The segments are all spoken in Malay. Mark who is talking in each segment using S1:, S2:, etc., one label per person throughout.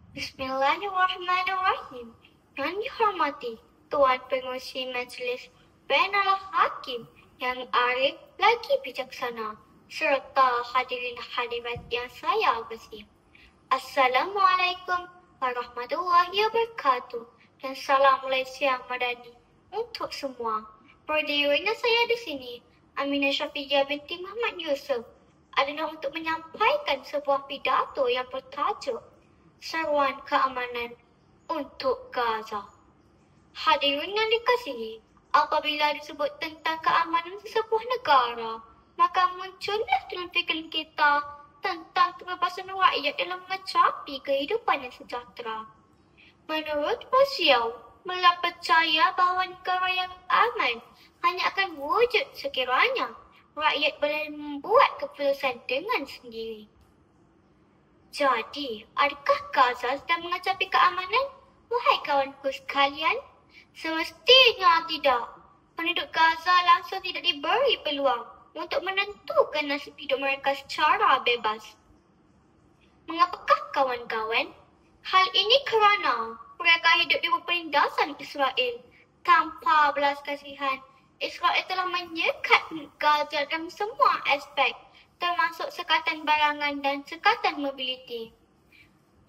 S1: Bismillahirrahmanirrahim. Yang dihormati Tuan Pengerusi Majlis Bainal Hakim yang arif lagi bijaksana serta hadirin hadirat yang saya kasihi. Assalamualaikum warahmatullahi wabarakatuh dan salam Malaysia Madani untuk semua. Berdirinya saya di sini, Aminah Syafiqah binti Muhammad Yusuf, adalah untuk menyampaikan sebuah pidato yang bertajuk Seruan Keamanan untuk Gaza. Hadirin yang dikasihi, apabila disebut tentang keamanan sebuah negara, maka muncullah dalam fikiran kita tentang kebebasan rakyat dalam mencapai kehidupan yang sejahtera. Menurut Beliau percaya bahawa negara yang aman hanya akan wujud sekiranya rakyat boleh membuat keputusan dengan sendiri. Jadi, adakah Gaza sedang mencapai keamanan? Wahai kawanku sekalian, semestinya tidak. Penduduk Gaza langsung tidak diberi peluang untuk menentukan nasib hidup mereka secara bebas. Mengapakah kawan-kawan? Hal ini kerana mereka hidup di bawah penindasan Israel. Tanpa belas kasihan, Israel telah menyekat Gaza dalam semua aspek, termasuk sekatan barangan dan sekatan mobiliti.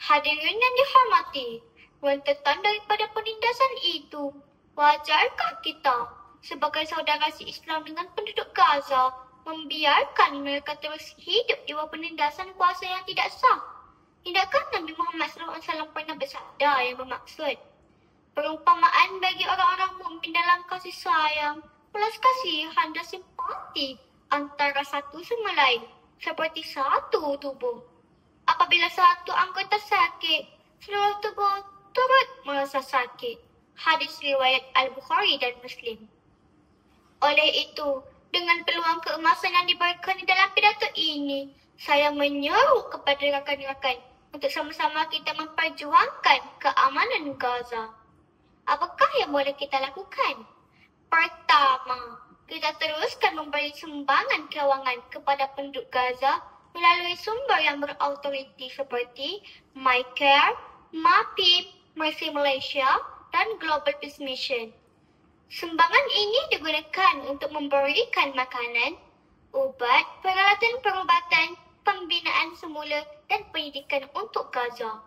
S1: Hadirin yang dihormati, rentetan daripada penindasan itu, wajarkah kita sebagai saudara Islam dengan penduduk Gaza membiarkan mereka terus hidup di bawah penindasan kuasa yang tidak sah? Tidakkah Nabi Muhammad SAW pernah bersabda yang bermaksud perumpamaan bagi orang-orang mukmin dalam kasih sayang, belas kasihan dan simpati antara satu sama lain seperti satu tubuh. Apabila satu anggota sakit, seluruh tubuh turut merasa sakit. Hadis riwayat Al-Bukhari dan Muslim. Oleh itu, dengan peluang keemasan yang diberikan di dalam pidato ini, saya menyeru kepada rakan-rakan untuk sama-sama kita memperjuangkan keamanan Gaza. Apakah yang boleh kita lakukan? Pertama, kita teruskan memberi sumbangan kewangan kepada penduduk Gaza melalui sumber yang berautoriti seperti MyCare, MAPIB, Mercy Malaysia, dan Global Peace Mission. Sumbangan ini digunakan untuk memberikan makanan, ubat, peralatan perubatan, pembinaan semula dan pendidikan untuk Gaza.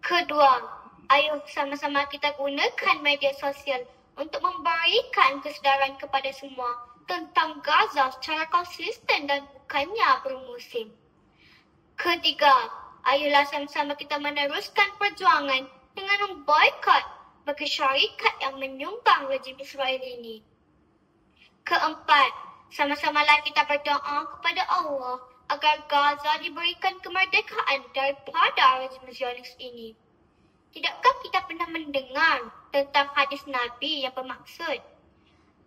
S1: Kedua, ayo sama-sama kita gunakan media sosial untuk memberikan kesedaran kepada semua tentang Gaza secara konsisten dan bukannya bermusim. Ketiga, ayolah sama-sama kita meneruskan perjuangan dengan memboikot bagi syarikat yang menyumbang rejim Israel ini. Keempat, sama-samalah kita berdoa kepada Allah agar Gaza diberikan kemerdekaan daripada rejim Zionis ini. Tidakkah kita pernah mendengar tentang hadis Nabi yang bermaksud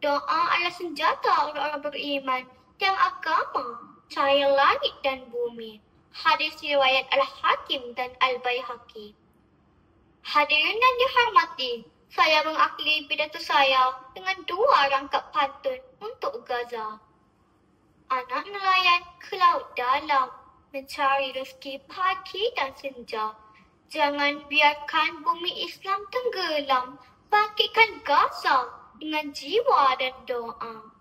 S1: doa adalah senjata orang-orang beriman yang agama, cahaya langit dan bumi. Hadis riwayat Al-Hakim dan Al-Baihaqi. Hadirin yang dihormati, saya mengakhiri pidato saya dengan dua rangkap pantun untuk Gaza. Anak nelayan ke laut dalam mencari rezeki pagi dan senja. Jangan biarkan bumi Islam tenggelam. Bangkitkan Gaza dengan jiwa dan doa.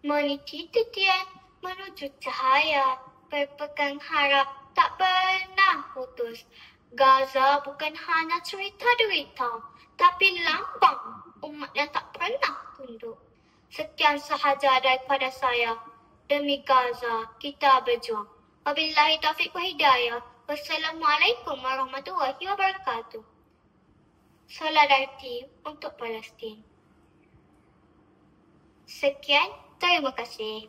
S1: Meniti titian menuju cahaya, berpegang harap tak pernah putus. Gaza bukan hanya cerita derita, tapi lambang umat yang tak pernah tunduk. Sekian sahaja daripada saya. Demi Gaza, kita berjuang. Wabillahi taufiq wa hidayah. Wassalamualaikum warahmatullahi wabarakatuh. Solidariti untuk Palestin. Sekian, terima kasih.